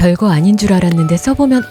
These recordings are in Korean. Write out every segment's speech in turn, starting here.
별거 아닌 줄 알았는데 써보면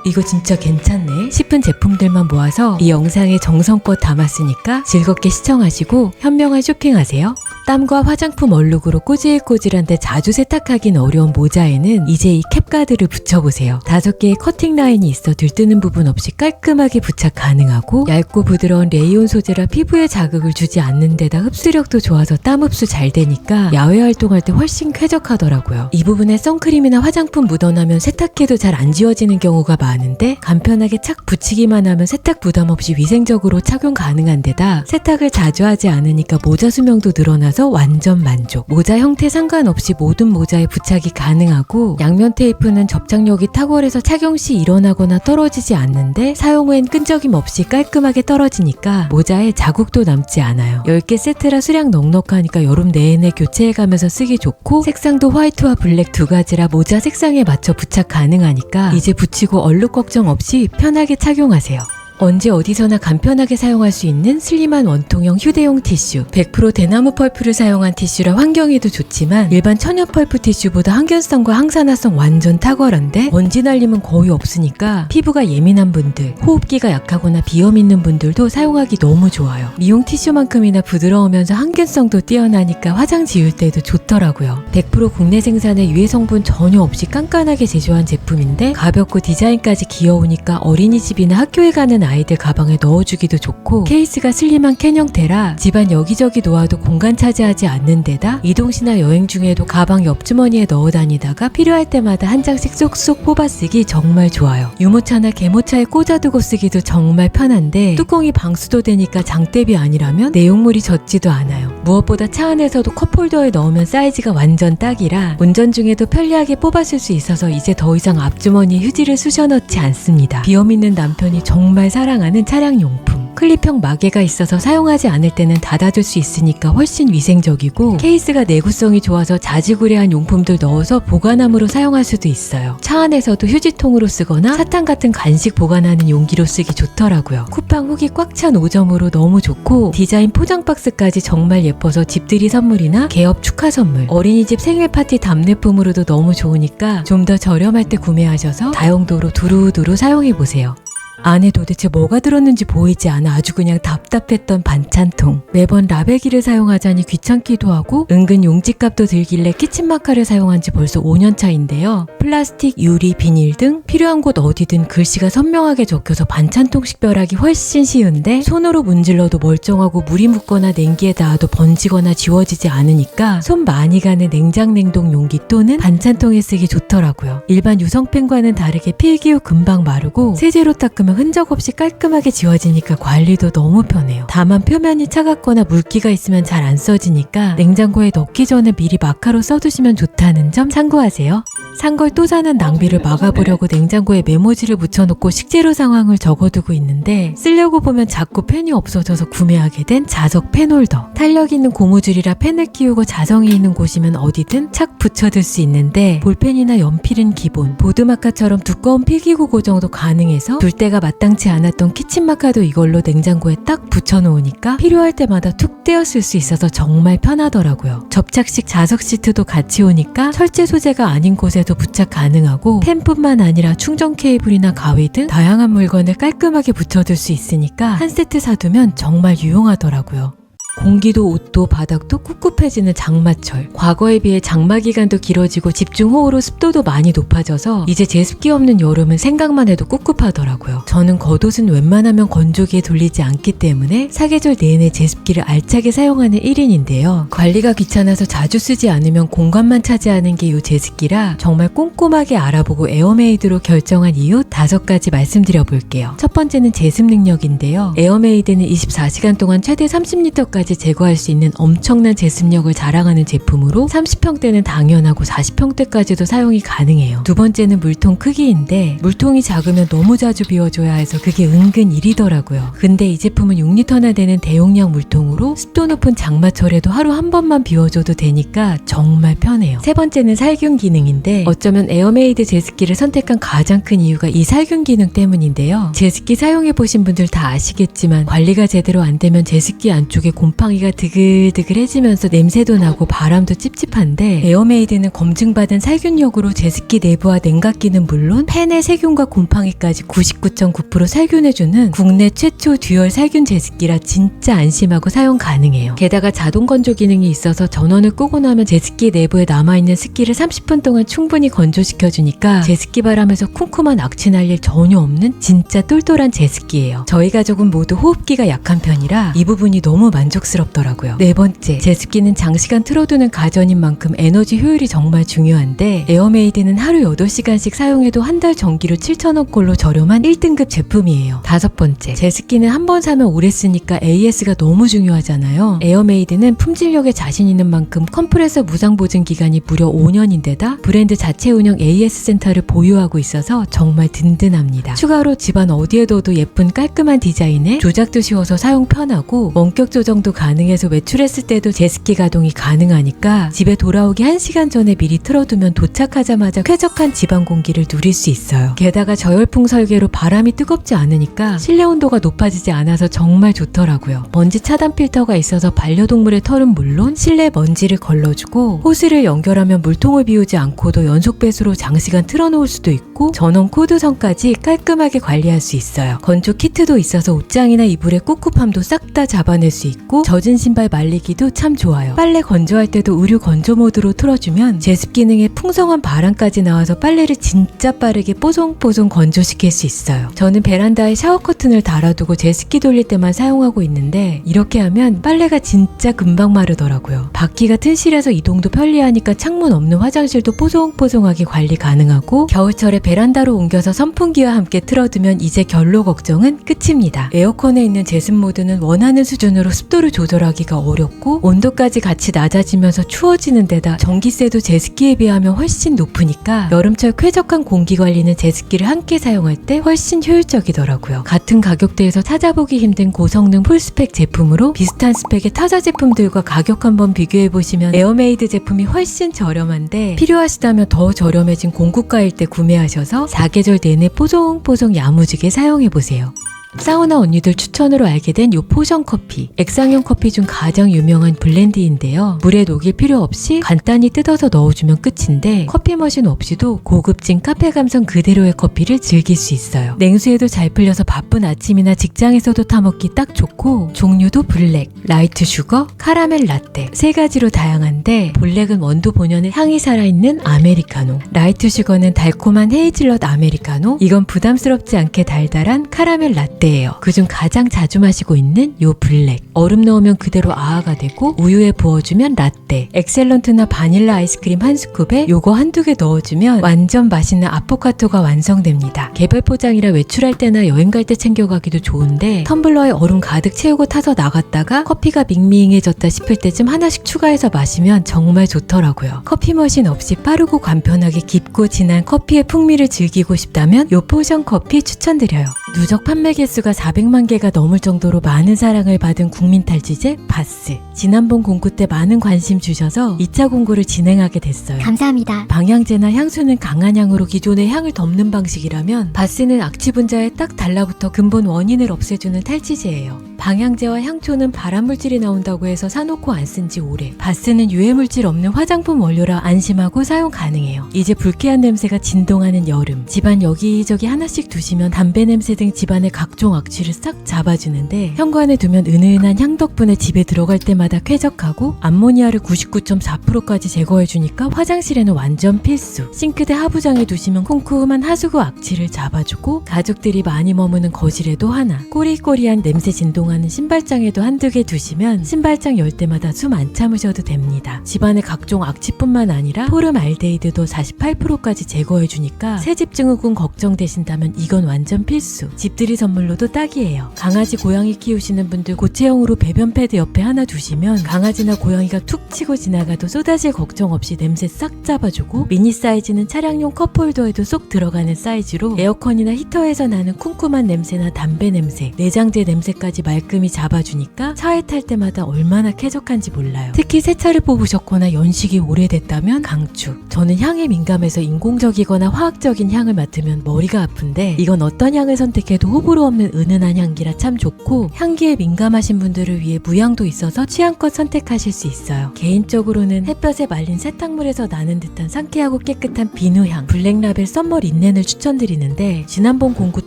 이거 진짜 괜찮네 싶은 제품들만 모아서 이 영상에 정성껏 담았으니까 즐겁게 시청하시고 현명한 쇼핑하세요. 땀과 화장품 얼룩으로 꼬질꼬질한데 자주 세탁하긴 어려운 모자에는 이제 이 캡가드를 붙여보세요. 5개의 커팅 라인이 있어 들뜨는 부분 없이 깔끔하게 부착 가능하고 얇고 부드러운 레이온 소재라 피부에 자극을 주지 않는 데다 흡수력도 좋아서 땀 흡수 잘 되니까 야외 활동할 때 훨씬 쾌적하더라고요. 이 부분에 선크림이나 화장품 묻어나면 세탁해도 잘 안 지워지는 경우가 많은데 간편하게 착 붙이기만 하면 세탁 부담 없이 위생적으로 착용 가능한 데다 세탁을 자주 하지 않으니까 모자 수명도 늘어나서 완전 만족. 모자 형태 상관없이 모든 모자에 부착이 가능하고 양면 테이프는 접착력이 탁월해서 착용 시 일어나거나 떨어지지 않는데 사용 후엔 끈적임 없이 깔끔하게 떨어지니까 모자에 자국도 남지 않아요. 10개 세트라 수량 넉넉하니까 여름 내내 교체해가면서 쓰기 좋고 색상도 화이트와 블랙 2가지라 모자 색상에 맞춰 부착 가능하니까 이제 붙이고 얼룩 걱정 없이 편하게 착용하세요. 언제 어디서나 간편하게 사용할 수 있는 슬림한 원통형 휴대용 티슈 100% 대나무 펄프를 사용한 티슈라 환경에도 좋지만 일반 천연 펄프 티슈보다 항균성과 항산화성 완전 탁월한데 먼지 날림은 거의 없으니까 피부가 예민한 분들, 호흡기가 약하거나 비염 있는 분들도 사용하기 너무 좋아요. 미용 티슈만큼이나 부드러우면서 항균성도 뛰어나니까 화장 지울 때도 좋더라고요. 100% 국내 생산의 유해 성분 전혀 없이 깐깐하게 제조한 제품인데 가볍고 디자인까지 귀여우니까 어린이집이나 학교에 가는 아이들 가방에 넣어주기도 좋고 케이스가 슬림한 캔 형태라 집안 여기저기 놓아도 공간 차지하지 않는 데다 이동 시나 여행 중에도 가방 옆주머니에 넣어 다니다가 필요할 때마다 한 장씩 쏙쏙 뽑아 쓰기 정말 좋아요. 유모차나 개모차에 꽂아두고 쓰기도 정말 편한데 뚜껑이 방수도 되니까 장대비 아니라면 내용물이 젖지도 않아요. 무엇보다 차 안에서도 컵홀더에 넣으면 사이즈가 완전 딱이라 운전 중에도 편리하게 뽑아 쓸 수 있어서 이제 더 이상 앞주머니에 휴지를 쑤셔 넣지 않습니다. 비염 있는 남편이 정말 사랑하는 차량용품. 클립형 마개가 있어서 사용하지 않을 때는 닫아줄 수 있으니까 훨씬 위생적이고 케이스가 내구성이 좋아서 자지구레한 용품들 넣어서 보관함으로 사용할 수도 있어요. 차 안에서도 휴지통으로 쓰거나 사탕 같은 간식 보관하는 용기로 쓰기 좋더라고요. 쿠팡 후기 꽉 찬 5점으로 너무 좋고 디자인 포장 박스까지 정말 예뻐서 집들이 선물이나 개업 축하 선물, 어린이집 생일 파티 답례품으로도 너무 좋으니까 좀 더 저렴할 때 구매하셔서 다용도로 두루두루 사용해보세요. 안에 도대체 뭐가 들었는지 보이지 않아 아주 그냥 답답했던 반찬통. 매번 라베기를 사용하자니 귀찮기도 하고 은근 용지값도 들길래 키친마카를 사용한 지 벌써 5년 차인데요. 플라스틱, 유리, 비닐 등 필요한 곳 어디든 글씨가 선명하게 적혀서 반찬통 식별하기 훨씬 쉬운데 손으로 문질러도 멀쩡하고 물이 묻거나 냉기에 닿아도 번지거나 지워지지 않으니까 손 많이 가는 냉장 냉동 용기 또는 반찬통에 쓰기 좋더라고요. 일반 유성펜과는 다르게 필기 후 금방 마르고 세제로 닦으면 흔적 없이 깔끔하게 지워지니까 관리도 너무 편해요. 다만 표면이 차갑거나 물기가 있으면 잘 안 써지니까 냉장고에 넣기 전에 미리 마카로 써두시면 좋다는 점 참고하세요. 산 걸 또 사는 낭비를 막아보려고 냉장고에 메모지를 붙여놓고 식재료 상황을 적어두고 있는데 쓰려고 보면 자꾸 펜이 없어져서 구매하게 된 자석 펜홀더. 탄력 있는 고무줄이라 펜을 끼우고 자성이 있는 곳이면 어디든 착 붙여둘 수 있는데 볼펜이나 연필은 기본, 보드마카처럼 두꺼운 필기구 고정도 가능해서 둘 때가 마땅치 않았던 키친마카도 이걸로 냉장고에 딱 붙여놓으니까 필요할 때마다 툭 떼어 쓸 수 있어서 정말 편하더라고요. 접착식 자석 시트도 같이 오니까 철제 소재가 아닌 곳에도 부착 가능하고 펜뿐만 아니라 충전 케이블이나 가위 등 다양한 물건을 깔끔하게 붙여둘 수 있으니까 한 세트 사두면 정말 유용하더라고요. 공기도 옷도 바닥도 꿉꿉해지는 장마철. 과거에 비해 장마 기간도 길어지고 집중호우로 습도도 많이 높아져서 이제 제습기 없는 여름은 생각만 해도 꿉꿉하더라고요. 저는 겉옷은 웬만하면 건조기에 돌리지 않기 때문에 사계절 내내 제습기를 알차게 사용하는 1인인데요. 관리가 귀찮아서 자주 쓰지 않으면 공간만 차지하는 게 이 제습기라 정말 꼼꼼하게 알아보고 에어메이드로 결정한 이유 5가지 말씀드려 볼게요. 첫 번째는 제습 능력인데요. 에어메이드는 24시간 동안 최대 30리터까지 제거할 수 있는 엄청난 제습력을 자랑하는 제품으로 30평대는 당연하고 40평대까지도 사용이 가능해요. 두 번째는 물통 크기인데 물통이 작으면 너무 자주 비워줘야 해서 그게 은근 일이더라고요. 근데 이 제품은 6리터나 되는 대용량 물통으로 습도 높은 장마철에도 하루 한 번만 비워줘도 되니까 정말 편해요. 세 번째는 살균 기능인데 어쩌면 에어메이드 제습기를 선택한 가장 큰 이유가 이 살균 기능 때문인데요. 제습기 사용해보신 분들 다 아시겠지만 관리가 제대로 안 되면 제습기 안쪽에 곰팡이 곰팡이가 드글드글해지면서 냄새도 나고 바람도 찝찝한데 에어메이드는 검증받은 살균력으로 제습기 내부와 냉각기는 물론 팬의 세균과 곰팡이까지 99.9% 살균해주는 국내 최초 듀얼 살균 제습기라 진짜 안심하고 사용 가능해요. 게다가 자동 건조 기능이 있어서 전원을 끄고 나면 제습기 내부에 남아있는 습기를 30분 동안 충분히 건조시켜주니까 제습기 바람에서 쿰쿰한 악취 날 일 전혀 없는 진짜 똘똘한 제습기예요. 저희 가족은 모두 호흡기가 약한 편이라 이 부분이 너무 만족스럽더라고요. 네 번째, 제습기는 장시간 틀어두는 가전인 만큼 에너지 효율이 정말 중요한데 에어메이드는 하루 8시간씩 사용해도 한 달 전기료 7,000원꼴로 저렴한 1등급 제품이에요. 다섯 번째, 제습기는 한 번 사면 오래 쓰니까 AS가 너무 중요하잖아요. 에어메이드는 품질력에 자신 있는 만큼 컴프레서 무상 보증 기간이 무려 5년인데다 브랜드 자체 운영 AS 센터를 보유하고 있어서 정말 든든합니다. 추가로 집안 어디에 둬도 예쁜 깔끔한 디자인에 조작도 쉬워서 사용 편하고 원격 조정도 가능해서 외출했을 때도 제습기 가동이 가능하니까 집에 돌아오기 1시간 전에 미리 틀어두면 도착하자마자 쾌적한 집안 공기를 누릴 수 있어요. 게다가 저열풍 설계로 바람이 뜨겁지 않으니까 실내 온도가 높아지지 않아서 정말 좋더라고요. 먼지 차단 필터가 있어서 반려동물의 털은 물론 실내 먼지를 걸러주고 호스를 연결하면 물통을 비우지 않고도 연속 배수로 장시간 틀어놓을 수도 있고 전원 코드선까지 깔끔하게 관리할 수 있어요. 건조 키트도 있어서 옷장이나 이불의 꿉꿉함도 싹 다 잡아낼 수 있고 젖은 신발 말리기도 참 좋아요. 빨래 건조할 때도 의류 건조 모드로 틀어주면 제습 기능에 풍성한 바람까지 나와서 빨래를 진짜 빠르게 뽀송뽀송 건조시킬 수 있어요. 저는 베란다에 샤워 커튼을 달아두고 제습기 돌릴 때만 사용하고 있는데 이렇게 하면 빨래가 진짜 금방 마르더라고요. 바퀴가 튼실해서 이동도 편리하니까 창문 없는 화장실도 뽀송뽀송하게 관리 가능하고 겨울철에 베란다로 옮겨서 선풍기와 함께 틀어두면 이제 결로 걱정은 끝입니다. 에어컨에 있는 제습 모드는 원하는 수준으로 습도를 조절하기가 어렵고 온도까지 같이 낮아지면서 추워지는 데다 전기세도 제습기에 비하면 훨씬 높으니까 여름철 쾌적한 공기 관리는 제습기를 함께 사용할 때 훨씬 효율적이더라고요. 같은 가격대에서 찾아보기 힘든 고성능 풀스펙 제품으로 비슷한 스펙의 타사 제품들과 가격 한번 비교해보시면 에어메이드 제품이 훨씬 저렴한데 필요하시다면 더 저렴해진 공구가일 때 구매하셔서 사계절 내내 뽀송뽀송 야무지게 사용해보세요. 사우나 언니들 추천으로 알게 된 요 포션 커피, 액상형 커피 중 가장 유명한 블렌드인데요. 물에 녹일 필요 없이 간단히 뜯어서 넣어주면 끝인데 커피 머신 없이도 고급진 카페 감성 그대로의 커피를 즐길 수 있어요. 냉수에도 잘 풀려서 바쁜 아침이나 직장에서도 타먹기 딱 좋고 종류도 블랙, 라이트 슈거, 카라멜 라떼 세 가지로 다양한데 블랙은 원두 본연의 향이 살아있는 아메리카노, 라이트 슈거는 달콤한 헤이즐넛 아메리카노, 이건 부담스럽지 않게 달달한 카라멜 라떼 그중 가장 자주 마시고 있는 요 블랙. 얼음 넣으면 그대로 아아가 되고 우유에 부어주면 라떼. 엑셀런트나 바닐라 아이스크림 한 스쿱에 요거 한두 개 넣어주면 완전 맛있는 아포카토가 완성됩니다. 개별 포장이라 외출할 때나 여행 갈 때 챙겨가기도 좋은데 텀블러에 얼음 가득 채우고 타서 나갔다가 커피가 밍밍해졌다 싶을 때쯤 하나씩 추가해서 마시면 정말 좋더라고요. 커피 머신 없이 빠르고 간편하게 깊고 진한 커피의 풍미를 즐기고 싶다면 요 포션 커피 추천드려요. 누적 판매 개수가 400만 개가 넘을 정도로 많은 사랑을 받은 국민 탈취제 바스. 지난번 공구 때 많은 관심 주셔서 2차 공구를 진행하게 됐어요. 감사합니다. 방향제나 향수는 강한 향으로 기존의 향을 덮는 방식이라면 바스는 악취 분자에 딱 달라붙어 근본 원인을 없애주는 탈취제예요. 방향제와 향초는 발암물질이 나온다고 해서 사놓고 안 쓴 지 오래. 바스는 유해물질 없는 화장품 원료라 안심하고 사용 가능해요. 이제 불쾌한 냄새가 진동하는 여름. 집안 여기저기 하나씩 두시면 담배 냄새 등 집안의 각종 악취를 싹 잡아주는데 현관에 두면 은은한 향 덕분에 집에 들어갈 때마다 쾌적하고 암모니아를 99.4%까지 제거해주니까 화장실에는 완전 필수. 싱크대 하부장에 두시면 쿰쿰한 하수구 악취를 잡아주고 가족들이 많이 머무는 거실에도 하나, 꼬리꼬리한 냄새 진동하는 신발장에도 한두 개 두시면 신발장 열 때마다 숨 안 참으셔도 됩니다. 집안의 각종 악취뿐만 아니라 포름알데히드도 48%까지 제거해주니까 새집 증후군 걱정되신다면 이건 완전 필수. 집들이 선물로도 딱이에요. 강아지 고양이 키우시는 분들 고체형으로 배변 패드 옆에 하나 두시면 강아지나 고양이가 툭 치고 지나가도 쏟아질 걱정 없이 냄새 싹 잡아주고 미니 사이즈는 차량용 컵홀더에도 쏙 들어가는 사이즈로 에어컨이나 히터에서 나는 쿰쿰한 냄새나 담배 냄새, 내장재 냄새까지 말끔히 잡아주니까 차에 탈 때마다 얼마나 쾌적한지 몰라요. 특히 새 차를 뽑으셨거나 연식이 오래됐다면 강추. 저는 향에 민감해서 인공적이거나 화학적인 향을 맡으면 머리가 아픈데 이건 어떤 향을 선택해도 호불호 없는 없는 은은한 향기라 참 좋고 향기에 민감하신 분들을 위해 무향도 있어서 취향껏 선택하실 수 있어요. 개인적으로는 햇볕에 말린 세탁물에서 나는 듯한 상쾌하고 깨끗한 비누향 블랙라벨 썸머 린넨을 추천드리는데 지난번 공구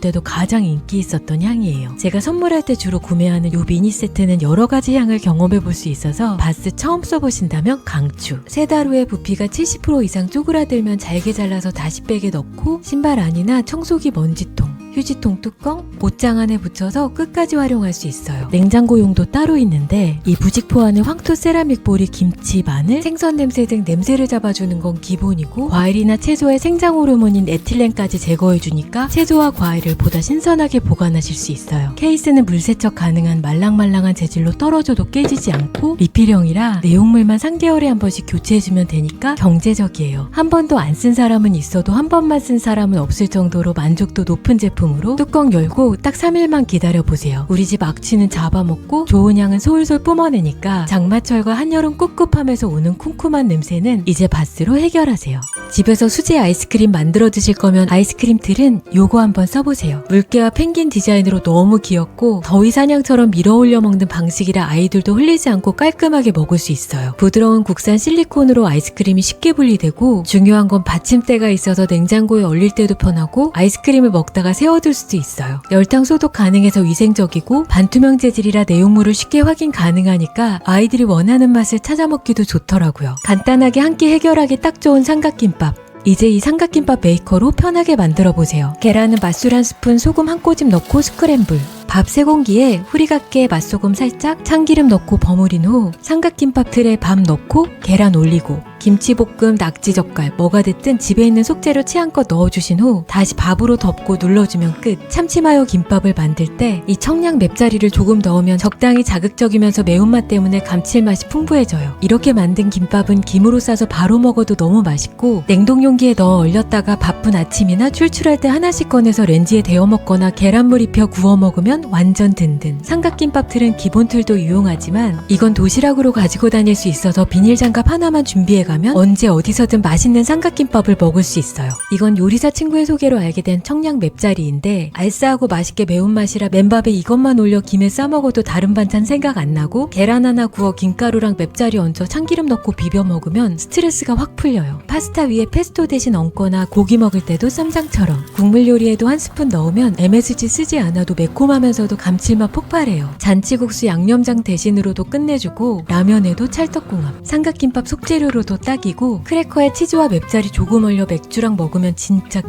때도 가장 인기 있었던 향이에요. 제가 선물할 때 주로 구매하는 요 미니 세트는 여러 가지 향을 경험해 볼 수 있어서 바스 처음 써보신다면 강추. 3달 후에 부피가 70% 이상 쪼그라들면 잘게 잘라서 다시 백에 넣고 신발 안이나 청소기 먼지통, 휴지통 뚜껑, 옷장 안에 붙여서 끝까지 활용할 수 있어요. 냉장고용도 따로 있는데 이 부직포 안에 황토 세라믹 볼이 김치, 마늘, 생선 냄새 등 냄새를 잡아주는 건 기본이고 과일이나 채소의 생장 호르몬인 에틸렌까지 제거해주니까 채소와 과일을 보다 신선하게 보관하실 수 있어요. 케이스는 물세척 가능한 말랑말랑한 재질로 떨어져도 깨지지 않고 리필형이라 내용물만 3개월에 한 번씩 교체해주면 되니까 경제적이에요. 한 번도 안 쓴 사람은 있어도 한 번만 쓴 사람은 없을 정도로 만족도 높은 제품으로 뚜껑 열고 딱 3일만 기다려보세요. 우리 집 악취는 잡아먹고 좋은 향은 솔솔 뿜어내니까 장마철과 한여름 꿉꿉함에서 오는 쿰쿰한 냄새는 이제 바스로 해결하세요. 집에서 수제 아이스크림 만들어 드실 거면 아이스크림 틀은 요거 한번 써보세요. 물개와 펭귄 디자인으로 너무 귀엽고 더위 사냥처럼 밀어 올려 먹는 방식이라 아이들도 흘리지 않고 깔끔하게 먹을 수 있어요. 부드러운 국산 실리콘으로 아이스크림이 쉽게 분리되고 중요한 건 받침대가 있어서 냉장고에 얼릴 때도 편하고 아이스크림을 먹다가 세워둘 수도 있어요. 열탕 소독 가능해서 위생적이고 반투명 재질이라 내용물을 쉽게 확인 가능하니까 아이들이 원하는 맛을 찾아 먹기도 좋더라고요. 간단하게 한 끼 해결하기 딱 좋은 삼각김밥. 이제 이 삼각김밥 메이커로 편하게 만들어보세요. 계란은 맛술 1스푼, 소금 1꼬집 넣고 스크램블. 밥 3공기에 후리갓게 맛소금 살짝, 참기름 넣고 버무린 후 삼각김밥 틀에 밥 넣고 계란 올리고 김치볶음, 낙지젓갈 뭐가 됐든 집에 있는 속재료 취향껏 넣어주신 후 다시 밥으로 덮고 눌러주면 끝. 참치마요 김밥을 만들 때 이 청양 맵자리를 조금 넣으면 적당히 자극적이면서 매운맛 때문에 감칠맛이 풍부해져요. 이렇게 만든 김밥은 김으로 싸서 바로 먹어도 너무 맛있고 냉동용기에 넣어 얼렸다가 바쁜 아침이나 출출할 때 하나씩 꺼내서 렌지에 데워 먹거나 계란물 입혀 구워 먹으면 완전 든든. 삼각김밥 틀은 기본 틀도 유용하지만 이건 도시락으로 가지고 다닐 수 있어서 비닐 장갑 하나만 준비해 가면 언제 어디서든 맛있는 삼각김밥을 먹을 수 있어요. 이건 요리사 친구의 소개로 알게 된 청양 맵자리인데 알싸하고 맛있게 매운맛이라 맨밥에 이것만 올려 김에 싸먹어도 다른 반찬 생각 안 나고 계란 하나 구워 김가루랑 맵자리 얹어 참기름 넣고 비벼 먹으면 스트레스가 확 풀려요. 파스타 위에 페스토 대신 얹거나 고기 먹을 때도 쌈장처럼 국물 요리에도 1스푼 넣으면 MSG 쓰지 않아도 매콤하면서도 감칠맛 폭발해요. 잔치국수 양념장 대신으로도 끝내주고 라면에도 찰떡궁합. 삼각김밥 속재료로도 딱이고 크래커에 치즈와 맵자리 조금 얼려 맥주랑 먹으면 진짜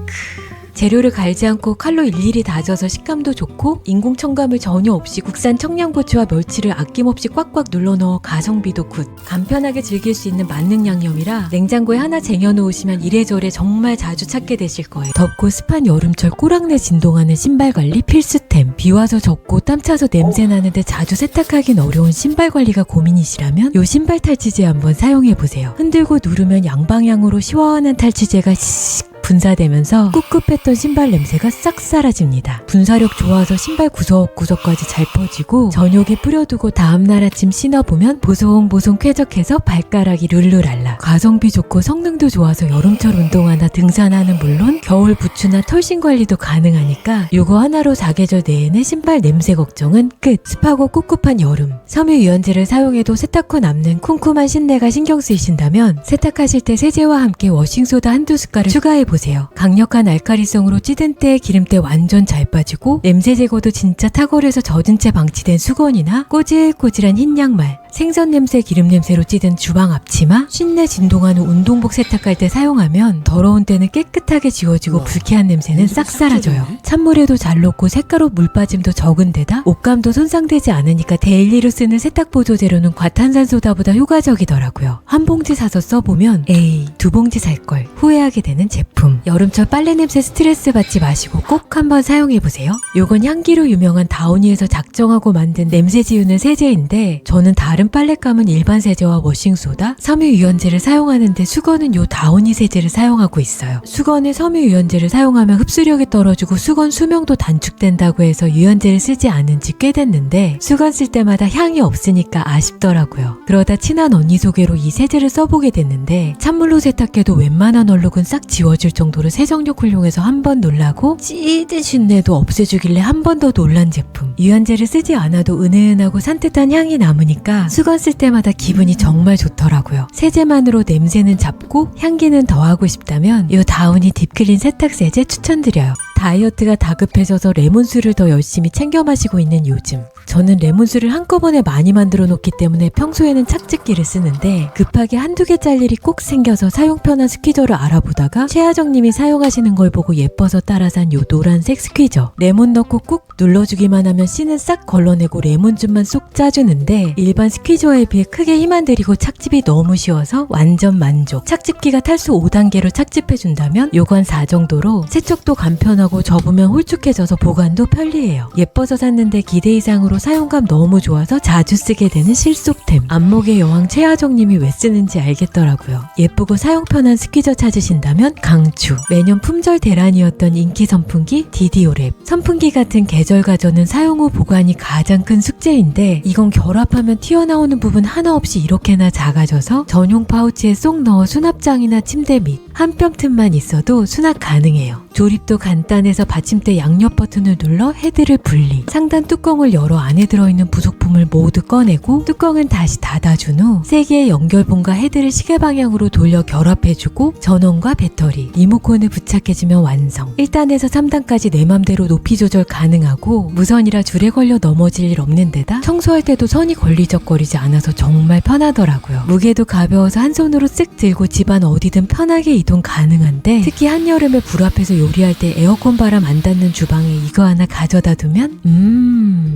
재료를 갈지 않고 칼로 일일이 다져서 식감도 좋고 인공 첨가물 전혀 없이 국산 청양고추와 멸치를 아낌없이 꽉꽉 눌러 넣어 가성비도 굿. 간편하게 즐길 수 있는 만능 양념이라 냉장고에 하나 쟁여놓으시면 이래저래 정말 자주 찾게 되실 거예요. 덥고 습한 여름철 꼬랑내 진동하는 신발 관리 필수템. 비와서 젖고 땀 차서 냄새 나는데 자주 세탁하긴 어려운 신발 관리가 고민이시라면 요 신발 탈취제 한번 사용해보세요. 흔들고 누르면 양방향으로 시원한 탈취제가 씩 분사되면서 꿉꿉했던 신발 냄새가 싹 사라집니다. 분사력 좋아서 신발 구석구석까지 잘 퍼지고 저녁에 뿌려두고 다음날 아침 신어보면 보송보송 쾌적해서 발가락이 룰루랄라. 가성비 좋고 성능도 좋아서 여름철 운동화나 등산화는 물론 겨울 부츠나 털신 관리도 가능하니까 요거 하나로 사계절 내내 신발 냄새 걱정은 끝. 습하고 꿉꿉한 여름 섬유유연제를 사용해도 세탁 후 남는 쿰쿰한 신내가 신경 쓰이신다면 세탁하실 때 세제와 함께 워싱소다 한두 숟갈을 추가해보세요. 강력한 알칼리성으로 찌든 때 기름때 완전 잘 빠지고 냄새 제거도 진짜 탁월해서 젖은 채 방치된 수건이나 꼬질꼬질한 흰 양말, 생선 냄새, 기름 냄새로 찌든 주방 앞치마, 쉰내 진동하는 운동복 세탁할 때 사용하면 더러운 때는 깨끗하게 지워지고 불쾌한 냄새는 싹 사라져요. 찬물에도 잘 녹고 색깔 옷 물 빠짐도 적은 데다 옷감도 손상되지 않으니까 데일리로 쓰는 세탁 보조 재료는 과탄산소다보다 효과적이더라고요. 한 봉지 사서 써보면 에이 2봉지 살걸 후회하게 되는 제품. 여름철 빨래 냄새 스트레스 받지 마시고 꼭 한번 사용해보세요. 요건 향기로 유명한 다우니에서 작정하고 만든 냄새 지우는 세제인데 저는 다른 다른 빨랫감은 일반 세제와 워싱소다, 섬유유연제를 사용하는데 수건은 요 다우니 세제를 사용하고 있어요. 수건에 섬유유연제를 사용하면 흡수력이 떨어지고 수건 수명도 단축된다고 해서 유연제를 쓰지 않은 지 꽤 됐는데 수건 쓸 때마다 향이 없으니까 아쉽더라고요. 그러다 친한 언니 소개로 이 세제를 써보게 됐는데 찬물로 세탁해도 웬만한 얼룩은 싹 지워질 정도로 세정력 훌륭해서 한 번 놀라고 찌든 쉰내도 없애주길래 한 번 더 놀란 제품. 유연제를 쓰지 않아도 은은하고 산뜻한 향이 남으니까 수건 쓸 때마다 기분이 정말 좋더라고요. 세제만으로 냄새는 잡고 향기는 더하고 싶다면 이 다우니 딥클린 세탁 세제 추천드려요. 다이어트가 다급해져서 레몬수를 더 열심히 챙겨 마시고 있는 요즘. 저는 레몬수를 한꺼번에 많이 만들어 놓기 때문에 평소에는 착즙기를 쓰는데 급하게 한두 개 짤 일이 꼭 생겨서 사용 편한 스퀴저를 알아보다가 최하정님이 사용하시는 걸 보고 예뻐서 따라 산 요 노란색 스퀴저. 레몬 넣고 꾹 눌러주기만 하면 씨는 싹 걸러내고 레몬즙만 쏙 짜주는데 일반 스퀴저에 비해 크게 힘 안 들이고 착즙이 너무 쉬워서 완전 만족. 착즙기가 탈수 5단계로 착즙해준다면 요건 4 정도로 세척도 간편하고 접으면 홀쭉해져서 보관도 편리해요. 예뻐서 샀는데 기대 이상으로 사용감 너무 좋아서 자주 쓰게 되는 실속템. 안목의 여왕 최하정님이 왜 쓰는지 알겠더라고요. 예쁘고 사용 편한 스퀴저 찾으신다면 강추. 매년 품절 대란이었던 인기 선풍기 디디오랩. 선풍기 같은 계절 가전은 사용 후 보관이 가장 큰 숙제인데 이건 결합하면 튀어나오는 부분 하나 없이 이렇게나 작아져서 전용 파우치에 쏙 넣어 수납장이나 침대 밑 한 뼘 틈만 있어도 수납 가능해요. 조립도 간단해서 받침대 양옆 버튼을 눌러 헤드를 분리. 상단 뚜껑을 열어 안에 들어있는 부속품을 모두 꺼내고 뚜껑은 다시 닫아준 후 3개의 연결봉과 헤드를 시계 방향으로 돌려 결합해주고 전원과 배터리, 리모컨을 부착해주면 완성. 1단에서 3단까지 내 맘대로 높이 조절 가능하고 무선이라 줄에 걸려 넘어질 일 없는 데다 청소할 때도 선이 걸리적거리지 않아서 정말 편하더라고요. 무게도 가벼워서 한 손으로 쓱 들고 집안 어디든 편하게 이동 가능한데 특히 한여름에 불 앞에서 요리할 때 에어컨 바람 안 닿는 주방에 이거 하나 가져다 두면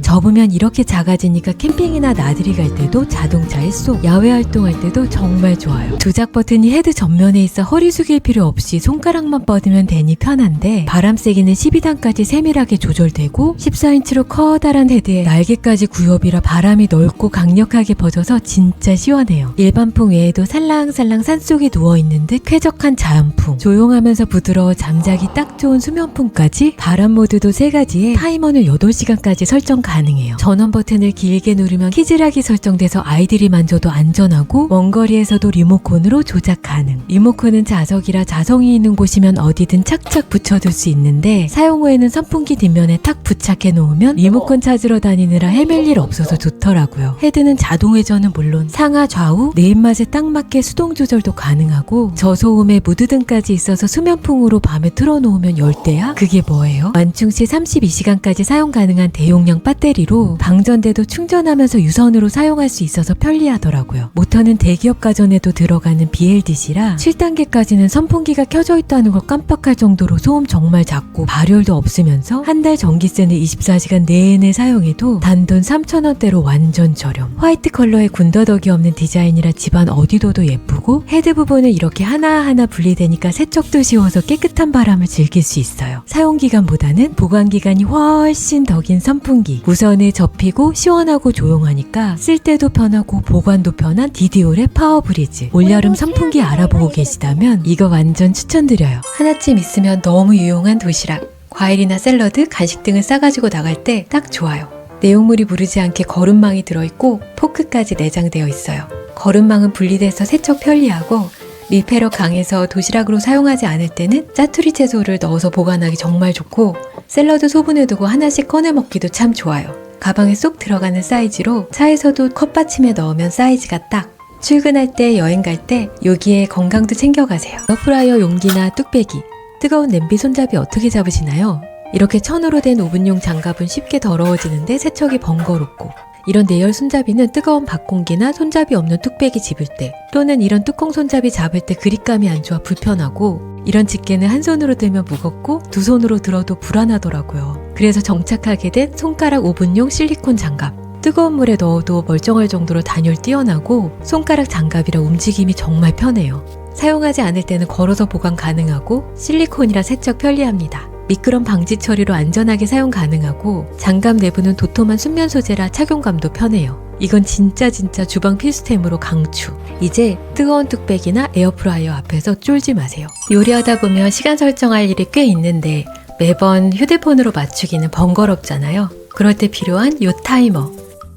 접으면 이렇게 작아지니까 캠핑이나 나들이 갈 때도 자동차에 쏙, 야외 활동할 때도 정말 좋아요. 조작 버튼이 헤드 전면에 있어 허리 숙일 필요 없이 손가락만 뻗으면 되니 편한데 바람 세기는 12단까지 세밀하게 조절되고 14인치로 커다란 헤드에 날개까지 구엽이라 바람이 넓고 강력하게 퍼져서 진짜 시원해요. 일반풍 외에도 살랑살랑 산속에 누워있는 듯 쾌적한 자연풍, 조용하면서 부드러워 잠자기 딱 좋은 수면풍까지 바람 모드도 3가지에 타이머는 8시간까지 설정 가능해요. 전원 버튼을 길게 누르면 키즈락이 설정돼서 아이들이 만져도 안전하고 먼 거리에서도 리모컨으로 조작 가능. 리모컨은 자석이라 자성이 있는 곳이면 어디든 착착 붙여둘 수 있는데 사용 후에는 선풍기 뒷면에 탁 부착해 놓으면 리모컨 찾으러 다니느라 헤맬 일 없어서 좋더라고요. 헤드는 자동 회전은 물론 상하 좌우 내 입맛에 딱 맞게 수동 조절도 가능하고 저소음에 무드등까지 있어서 수면풍으로 밤에 틀어놓으면 열대야? 그게 뭐예요? 완충 시 32시간까지 사용 가능한 대용량 배터리로 방전돼도 충전하면서 유선으로 사용할 수 있어서 편리하더라고요. 모터는 대기업 가전에도 들어가는 BLDC라 7단계까지는 선풍기가 켜져 있다는 걸 깜빡할 정도로 소음 정말 작고 발열도 없으면서 한 달 전기세는 24시간 내내 사용해도 단돈 3,000원대로 완전 저렴. 화이트 컬러에 군더더기 없는 디자인이라 집안 어디 둬도 예쁘고 헤드 부분은 이렇게 하나하나 분리되니까 세척도 쉬워서 깨끗한 바람을 즐길 수 있어요. 사용기간보다는 보관기간이 훨씬 더 긴 선풍기. 무선에 접히고 시원하고 조용하니까 쓸 때도 편하고 보관도 편한 디디올의 파워브리즈. 올여름 선풍기 알아보고 계시다면 이거 완전 추천드려요. 하나쯤 있으면 너무 유용한 도시락. 과일이나 샐러드, 간식 등을 싸가지고 나갈 때 딱 좋아요. 내용물이 무르지 않게 거름망이 들어있고 포크까지 내장되어 있어요. 거름망은 분리돼서 세척 편리하고 밀폐력 강해서 도시락으로 사용하지 않을 때는 짜투리 채소를 넣어서 보관하기 정말 좋고 샐러드 소분해두고 하나씩 꺼내 먹기도 참 좋아요. 가방에 쏙 들어가는 사이즈로 차에서도 컵받침에 넣으면 사이즈가 딱. 출근할 때, 여행 갈 때 여기에 건강도 챙겨가세요. 에어프라이어 용기나 뚝배기, 뜨거운 냄비 손잡이 어떻게 잡으시나요? 이렇게 천으로 된 오븐용 장갑은 쉽게 더러워지는데 세척이 번거롭고 이런 내열 손잡이는 뜨거운 밥공기나 손잡이 없는 뚝배기 집을 때 또는 이런 뚜껑 손잡이 잡을 때 그립감이 안 좋아 불편하고 이런 집게는 한 손으로 들면 무겁고 두 손으로 들어도 불안하더라고요. 그래서 정착하게 된 손가락 오븐용 실리콘 장갑. 뜨거운 물에 넣어도 멀쩡할 정도로 단열 뛰어나고 손가락 장갑이라 움직임이 정말 편해요. 사용하지 않을 때는 걸어서 보관 가능하고 실리콘이라 세척 편리합니다. 미끄럼 방지 처리로 안전하게 사용 가능하고 장갑 내부는 도톰한 순면 소재라 착용감도 편해요. 이건 진짜 주방 필수템으로 강추. 이제 뜨거운 뚝배기나 에어프라이어 앞에서 쫄지 마세요. 요리하다 보면 시간 설정할 일이 꽤 있는데 매번 휴대폰으로 맞추기는 번거롭잖아요. 그럴 때 필요한 요 타이머.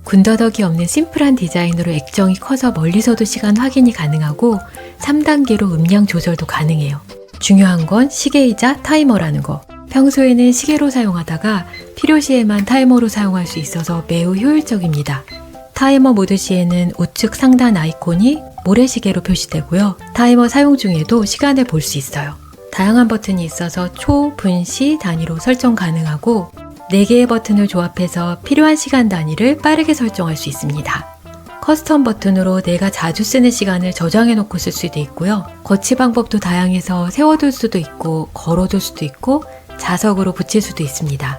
군더더기 없는 심플한 디자인으로 액정이 커서 멀리서도 시간 확인이 가능하고 3단계로 음량 조절도 가능해요. 중요한 건 시계이자 타이머라는 거. 평소에는 시계로 사용하다가 필요시에만 타이머로 사용할 수 있어서 매우 효율적입니다. 타이머 모드 시에는 우측 상단 아이콘이 모래시계로 표시되고요. 타이머 사용 중에도 시간을 볼 수 있어요. 다양한 버튼이 있어서 초, 분, 시 단위로 설정 가능하고 4개의 버튼을 조합해서 필요한 시간 단위를 빠르게 설정할 수 있습니다. 커스텀 버튼으로 내가 자주 쓰는 시간을 저장해 놓고 쓸 수도 있고요. 거치 방법도 다양해서 세워둘 수도 있고 걸어둘 수도 있고 자석으로 붙일 수도 있습니다.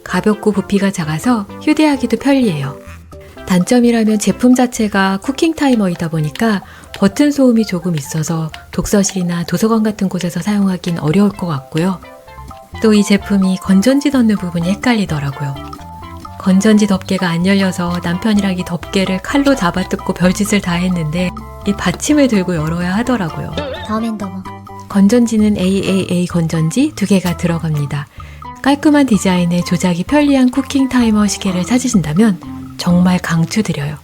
가볍고 부피가 작아서 휴대하기도 편리해요. 단점이라면 제품 자체가 쿠킹 타이머이다 보니까 버튼 소음이 조금 있어서 독서실이나 도서관 같은 곳에서 사용하긴 어려울 것 같고요. 또 이 제품이 건전지 넣는 부분이 헷갈리더라고요. 건전지 덮개가 안 열려서 남편이랑 이 덮개를 칼로 잡아뜯고 별짓을 다 했는데 이 받침을 들고 열어야 하더라고요. 다음엔 더 뭐. 건전지는 AAA 건전지 2개가 들어갑니다. 깔끔한 디자인에 조작이 편리한 쿠킹 타이머 시계를 찾으신다면 정말 강추드려요.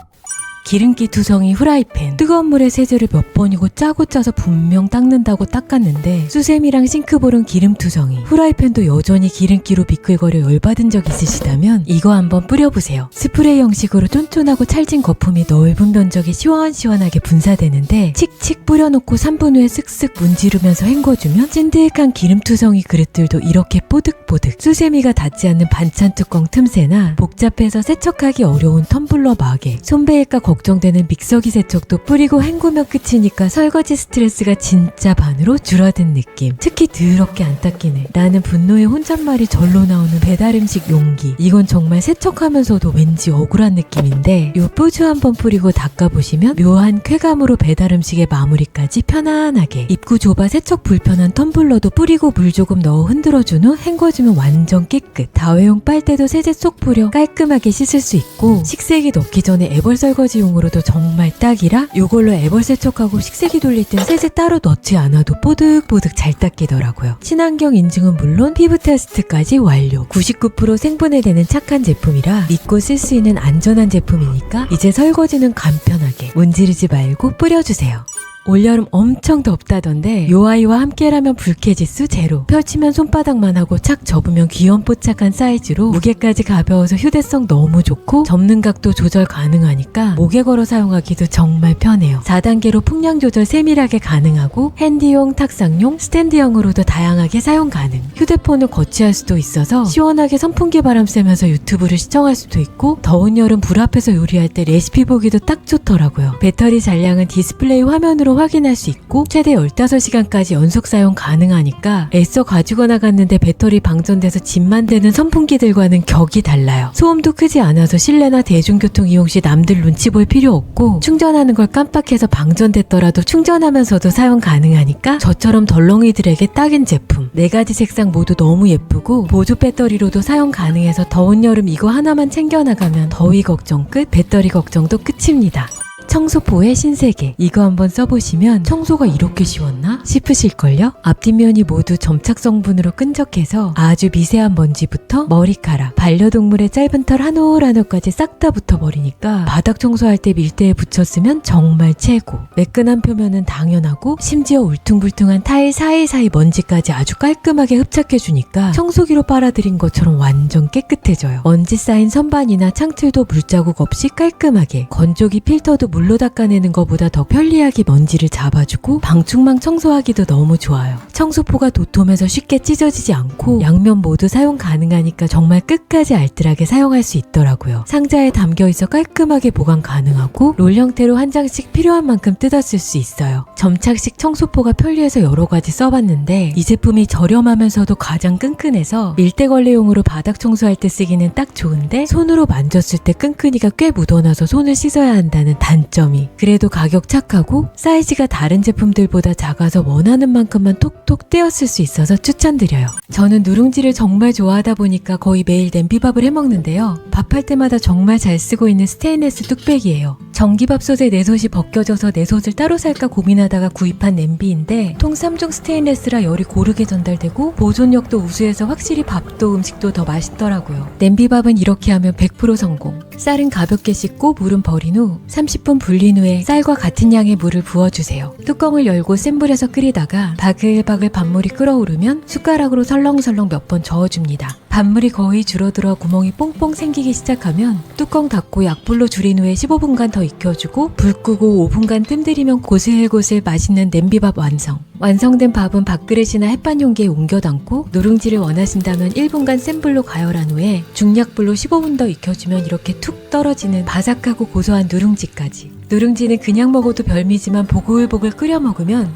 기름기 투성이 후라이팬. 뜨거운 물에 세제를 몇 번이고 짜고 짜서 분명 닦는다고 닦았는데 수세미랑 싱크볼은 기름투성이. 후라이팬도 여전히 기름기로 미끌거려 열받은 적 있으시다면 이거 한번 뿌려보세요. 스프레이 형식으로 쫀쫀하고 찰진 거품이 넓은 면적에 시원시원하게 분사되는데 칙칙 뿌려놓고 3분 후에 쓱쓱 문지르면서 헹궈주면 찐득한 기름투성이 그릇들도 이렇게 뽀득뽀득. 수세미가 닿지 않는 반찬 뚜껑 틈새나 복잡해서 세척하기 어려운 텀블러 막에 손배일까 걱정되는 믹서기 세척도 뿌리고 헹구면 끝이니까 설거지 스트레스가 진짜 반으로 줄어든 느낌. 특히 더럽게 안 닦이네. 나는 분노의 혼잣말이 절로 나오는 배달음식 용기. 이건 정말 세척하면서도 왠지 억울한 느낌인데 요 뿌주 한번 뿌리고 닦아보시면 묘한 쾌감으로 배달음식의 마무리까지 편안하게. 입구 좁아 세척 불편한 텀블러도 뿌리고 물 조금 넣어 흔들어준 후 헹궈주면 완전 깨끗. 다회용 빨대도 세제 쏙 뿌려 깔끔하게 씻을 수 있고 식세기 넣기 전에 애벌 설거지 용으로도 정말 딱이라 요걸로 애벌 세척하고 식세기 돌릴 땐 세제 따로 넣지 않아도 뽀득뽀득 잘 닦이더라고요. 친환경 인증은 물론 피부 테스트까지 완료. 99% 생분해되는 착한 제품이라 믿고 쓸 수 있는 안전한 제품이니까 이제 설거지는 간편하게 문지르지 말고 뿌려주세요. 올여름 엄청 덥다던데 요 아이와 함께라면 불쾌지수 제로. 펼치면 손바닥만 하고 착 접으면 귀염뽀짝한 사이즈로 무게까지 가벼워서 휴대성 너무 좋고 접는 각도 조절 가능하니까 목에 걸어 사용하기도 정말 편해요. 4단계로 풍량 조절 세밀하게 가능하고 핸디용, 탁상용, 스탠드형으로도 다양하게 사용 가능. 휴대폰을 거치할 수도 있어서 시원하게 선풍기 바람 쐬면서 유튜브를 시청할 수도 있고 더운 여름 불 앞에서 요리할 때 레시피 보기도 딱 좋더라고요. 배터리 잔량은 디스플레이 화면으로 확인할 수 있고 최대 15시간까지 연속 사용 가능하니까 애써 가지고 나갔는데 배터리 방전돼서 짐만 되는 선풍기들과는 격이 달라요. 소음도 크지 않아서 실내나 대중교통 이용 시 남들 눈치 볼 필요 없고 충전하는 걸 깜빡해서 방전됐더라도 충전하면서도 사용 가능하니까 저처럼 덜렁이들에게 딱인 제품. 4가지 색상 모두 너무 예쁘고 보조 배터리로도 사용 가능해서 더운 여름 이거 하나만 챙겨나가면 더위 걱정 끝, 배터리 걱정도 끝입니다. 청소포의 신세계. 이거 한번 써보시면 청소가 이렇게 쉬웠나 싶으실걸요? 앞뒷면이 모두 점착 성분으로 끈적해서 아주 미세한 먼지부터 머리카락, 반려동물의 짧은 털 한 올 한 올까지 싹 다 붙어버리니까 바닥 청소할 때 밀대에 붙였으면 정말 최고. 매끈한 표면은 당연하고 심지어 울퉁불퉁한 타일 사이사이 먼지까지 아주 깔끔하게 흡착해주니까 청소기로 빨아들인 것처럼 완전 깨끗해져요. 먼지 쌓인 선반이나 창틀도 물자국 없이 깔끔하게. 건조기 필터도 물로 닦아내는 것보다 더 편리하게 먼지를 잡아주고 방충망 청소하기도 너무 좋아요. 청소포가 도톰해서 쉽게 찢어지지 않고 양면 모두 사용 가능하니까 정말 끝까지 알뜰하게 사용할 수 있더라고요. 상자에 담겨있어 깔끔하게 보관 가능하고 롤 형태로 한 장씩 필요한 만큼 뜯어 쓸 수 있어요. 점착식 청소포가 편리해서 여러 가지 써봤는데 이 제품이 저렴하면서도 가장 끈끈해서 밀대걸레용으로 바닥 청소할 때 쓰기는 딱 좋은데 손으로 만졌을 때 끈끈이가 꽤 묻어나서 손을 씻어야 한다는 단점. 단점이 그래도 가격 착하고 사이즈가 다른 제품들보다 작아서 원하는 만큼만 톡톡 떼었을 수 있어서 추천드려요. 저는 누룽지를 정말 좋아하다 보니까 거의 매일 냄비밥을 해먹는데요. 밥할 때마다 정말 잘 쓰고 있는 스테인레스 뚝배기예요. 전기밥솥에 내솥이 벗겨져서 내솥을 따로 살까 고민하다가 구입한 냄비인데 통 3중 스테인레스라 열이 고르게 전달되고 보존력도 우수해서 확실히 밥도 음식도 더 맛있더라고요. 냄비밥은 이렇게 하면 100% 성공. 쌀은 가볍게 씻고 물은 버린 후 30분 불린 후에 쌀과 같은 양의 물을 부어주세요. 뚜껑을 열고 센 불에서 끓이다가 바글바글 밥물이 끓어오르면 숟가락으로 설렁설렁 몇 번 저어줍니다. 밥물이 거의 줄어들어 구멍이 뽕뽕 생기기 시작하면 뚜껑 닫고 약불로 줄인 후에 15분간 더 익혀주고 불 끄고 5분간 뜸들이면 고슬고슬 맛있는 냄비밥 완성. 완성된 밥은 밥그릇이나 햇반 용기에 옮겨 담고 누룽지를 원하신다면 1분간 센 불로 가열한 후에 중약불로 15분 더 익혀주면 이렇게 툭 떨어지는 바삭하고 고소한 누룽지까지. 누룽지는 그냥 먹어도 별미지만 보글보글 끓여 먹으면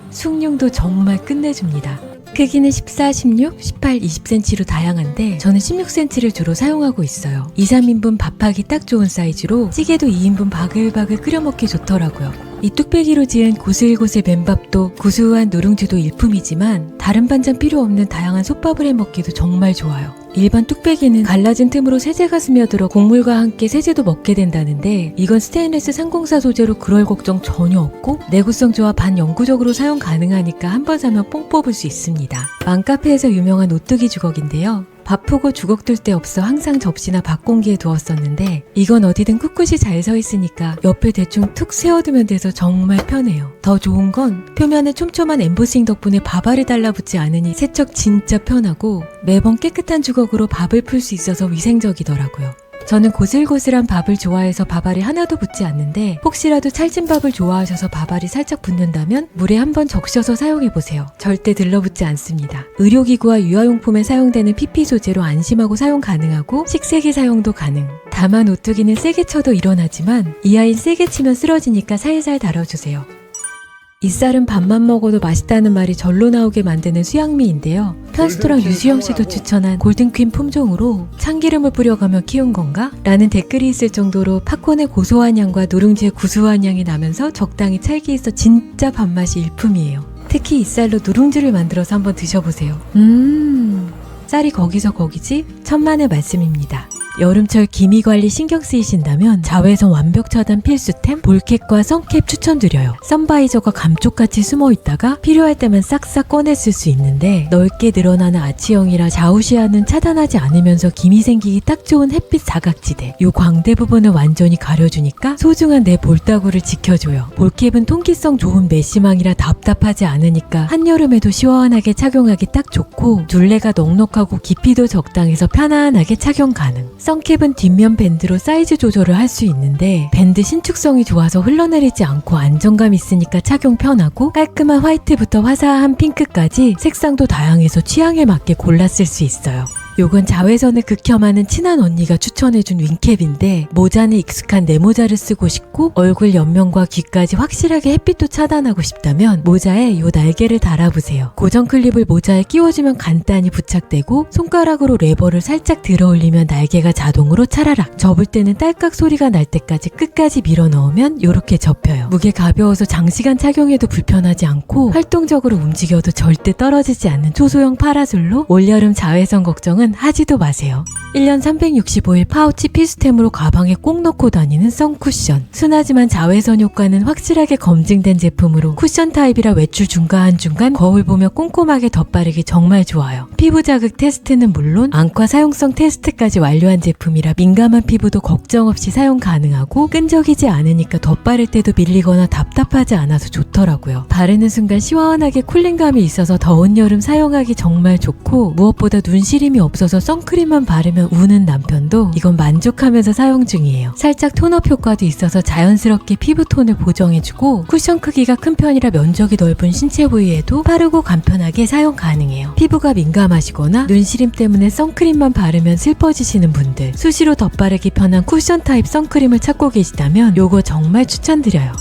숭늉도 정말 끝내줍니다. 크기는 14, 16, 18, 20cm로 다양한데 저는 16cm를 주로 사용하고 있어요. 2, 3인분 밥하기 딱 좋은 사이즈로 찌개도 2인분 바글바글 끓여 먹기 좋더라고요. 이 뚝배기로 지은 고슬고슬 맨밥도 구수한 누룽지도 일품이지만 다른 반찬 필요 없는 다양한 솥밥을 해 먹기도 정말 좋아요. 일반 뚝배기는 갈라진 틈으로 세제가 스며들어 국물과 함께 세제도 먹게 된다는데 이건 스테인레스 304 소재로 그럴 걱정 전혀 없고 내구성 좋아 반영구적으로 사용 가능하니까 한 번 사면 뽕 뽑을 수 있습니다. 맘카페에서 유명한 오뚜기 주걱인데요. 바쁘고 주걱 둘 데 없어 항상 접시나 밥 공기에 두었었는데 이건 어디든 꿋꿋이 잘 서 있으니까 옆에 대충 툭 세워두면 돼서 정말 편해요. 더 좋은 건 표면에 촘촘한 엠보싱 덕분에 밥알이 달라붙지 않으니 세척 진짜 편하고 매번 깨끗한 주걱으로 밥을 풀 수 있어서 위생적이더라고요. 저는 고슬고슬한 밥을 좋아해서 밥알이 하나도 붙지 않는데 혹시라도 찰진 밥을 좋아하셔서 밥알이 살짝 붙는다면 물에 한번 적셔서 사용해보세요. 절대 들러붙지 않습니다. 의료기구와 유아용품에 사용되는 PP 소재로 안심하고 사용 가능하고 식세기 사용도 가능. 다만 오뚜기는 세게 쳐도 일어나지만 이 아이는 세게 치면 쓰러지니까 살살 다뤄주세요. 이 쌀은 밥만 먹어도 맛있다는 말이 절로 나오게 만드는 수양미인데요. 편스토랑 유수영 씨도 추천한 골든퀸 품종으로 참기름을 뿌려가며 키운 건가? 라는 댓글이 있을 정도로 팝콘의 고소한 향과 누룽지의 구수한 향이 나면서 적당히 찰기 있어 진짜 밥맛이 일품이에요. 특히 이 쌀로 누룽지를 만들어서 한번 드셔보세요. 쌀이 거기서 거기지? 천만의 말씀입니다. 여름철 기미관리 신경 쓰이신다면 자외선 완벽 차단 필수템 볼캡과 선캡 추천드려요. 선바이저가 감쪽같이 숨어있다가 필요할 때만 싹싹 꺼내 쓸 수 있는데 넓게 늘어나는 아치형이라 좌우시야는 차단하지 않으면서 기미 생기기 딱 좋은 햇빛 사각지대. 요 광대 부분을 완전히 가려주니까 소중한 내 볼따구를 지켜줘요. 볼캡은 통기성 좋은 메시망이라 답답하지 않으니까 한여름에도 시원하게 착용하기 딱 좋고 둘레가 넉넉하고 깊이도 적당해서 편안하게 착용 가능. 선캡은 뒷면 밴드로 사이즈 조절을 할 수 있는데 밴드 신축성이 좋아서 흘러내리지 않고 안정감 있으니까 착용 편하고 깔끔한 화이트부터 화사한 핑크까지 색상도 다양해서 취향에 맞게 골라 쓸 수 있어요. 요건 자외선을 극혐하는 친한 언니가 추천해준 윙캡인데 모자는 익숙한 내 모자를 쓰고 싶고 얼굴 옆면과 귀까지 확실하게 햇빛도 차단하고 싶다면 모자에 요 날개를 달아보세요. 고정 클립을 모자에 끼워주면 간단히 부착되고 손가락으로 레버를 살짝 들어 올리면 날개가 자동으로 차라락 접을 때는 딸깍 소리가 날 때까지 끝까지 밀어 넣으면 요렇게 접혀요. 무게 가벼워서 장시간 착용해도 불편하지 않고 활동적으로 움직여도 절대 떨어지지 않는 초소형 파라솔로 올여름 자외선 걱정은 하지도 마세요. 1년 365일 파우치 필수템으로 가방에 꼭 넣고 다니는 선쿠션. 순하지만 자외선 효과는 확실하게 검증된 제품으로 쿠션 타입이라 외출 중간중간 거울 보며 꼼꼼하게 덧바르기 정말 좋아요. 피부 자극 테스트는 물론 안과 사용성 테스트까지 완료한 제품이라 민감한 피부도 걱정 없이 사용 가능하고 끈적이지 않으니까 덧바를 때도 밀리거나 답답하지 않아서 좋더라고요. 바르는 순간 시원하게 쿨링감이 있어서 더운 여름 사용하기 정말 좋고 무엇보다 눈시림이 없어서 선크림만 바르면 우는 남편도 이건 만족하면서 사용 중이에요. 살짝 톤업 효과도 있어서 자연스럽게 피부톤을 보정해주고 쿠션 크기가 큰 편이라 면적이 넓은 신체 부위에도 빠르고 간편하게 사용 가능해요. 피부가 민감하시거나 눈시림 때문에 선크림만 바르면 슬퍼지시는 분들 수시로 덧바르기 편한 쿠션 타입 선크림을 찾고 계시다면 요거 정말 추천드려요.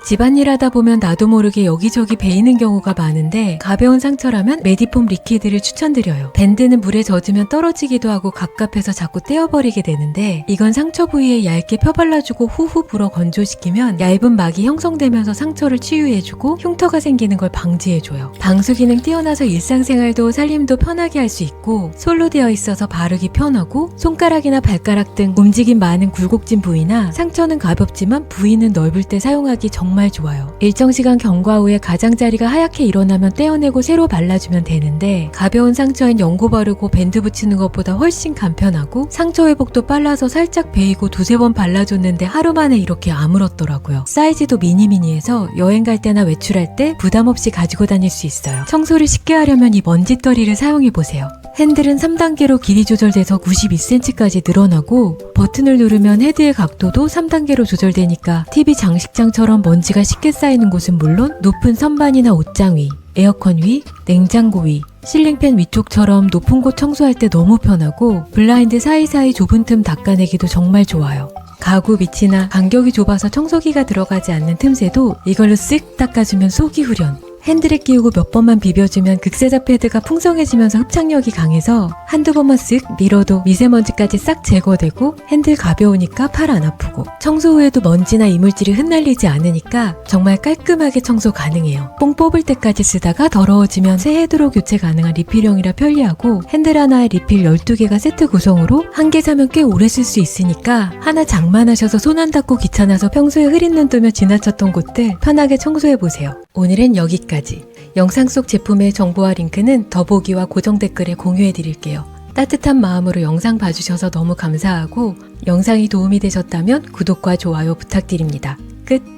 집안일 하다 보면 나도 모르게 여기저기 베이는 경우가 많은데 가벼운 상처라면 메디폼 리퀴드를 추천드려요. 밴드는 물에 젖으면 떨어지기도 하고 갑갑해서 자꾸 떼어버리게 되는데 이건 상처 부위에 얇게 펴발라주고 후후 불어 건조시키면 얇은 막이 형성되면서 상처를 치유해주고 흉터가 생기는 걸 방지해줘요. 방수 기능 뛰어나서 일상생활도 살림도 편하게 할 수 있고 솔로 되어 있어서 바르기 편하고 손가락이나 발가락 등 움직임 많은 굴곡진 부위나 상처는 가볍지만 부위는 넓을 때 사용하기 정말 좋아요. 일정 시간 경과 후에 가장자리가 하얗게 일어나면 떼어내고 새로 발라주면 되는데 가벼운 상처엔 연고 바르고 밴드 붙이는 것보다 훨씬 간편하고 상처 회복도 빨라서 살짝 베이고 두세 번 발라줬는데 하루 만에 이렇게 아물었더라고요. 사이즈도 미니미니해서 여행 갈 때나 외출할 때 부담 없이 가지고 다닐 수 있어요. 청소를 쉽게 하려면 이 먼지떨이를 사용해보세요. 핸들은 3단계로 길이 조절돼서 92cm까지 늘어나고 버튼을 누르면 헤드의 각도도 3단계로 조절되니까 TV 장식장처럼 먼지가 쉽게 쌓이는 곳은 물론 높은 선반이나 옷장 위, 에어컨 위, 냉장고 위, 실링팬 위쪽처럼 높은 곳 청소할 때 너무 편하고 블라인드 사이사이 좁은 틈 닦아내기도 정말 좋아요. 가구 밑이나 간격이 좁아서 청소기가 들어가지 않는 틈새도 이걸로 쓱 닦아주면 속이 후련. 핸들에 끼우고 몇 번만 비벼주면 극세자 패드가 풍성해지면서 흡착력이 강해서 한두 번만 쓱 밀어도 미세먼지까지 싹 제거되고 핸들 가벼우니까 팔 안 아프고 청소 후에도 먼지나 이물질이 흩날리지 않으니까 정말 깔끔하게 청소 가능해요. 뽕 뽑을 때까지 쓰다가 더러워지면 새 헤드로 교체 가능한 리필형이라 편리하고 핸들 하나에 리필 12개가 세트 구성으로 한 개 사면 꽤 오래 쓸 수 있으니까 하나 장만하셔서 손 안 닦고 귀찮아서 평소에 흐린 눈 뜨며 지나쳤던 곳들 편하게 청소해보세요. 오늘은 여기까지. 영상 속 제품의 정보와 링크는 더보기와 고정 댓글에 공유해드릴게요. 따뜻한 마음으로 영상 봐주셔서 너무 감사하고 영상이 도움이 되셨다면 구독과 좋아요 부탁드립니다. 끝!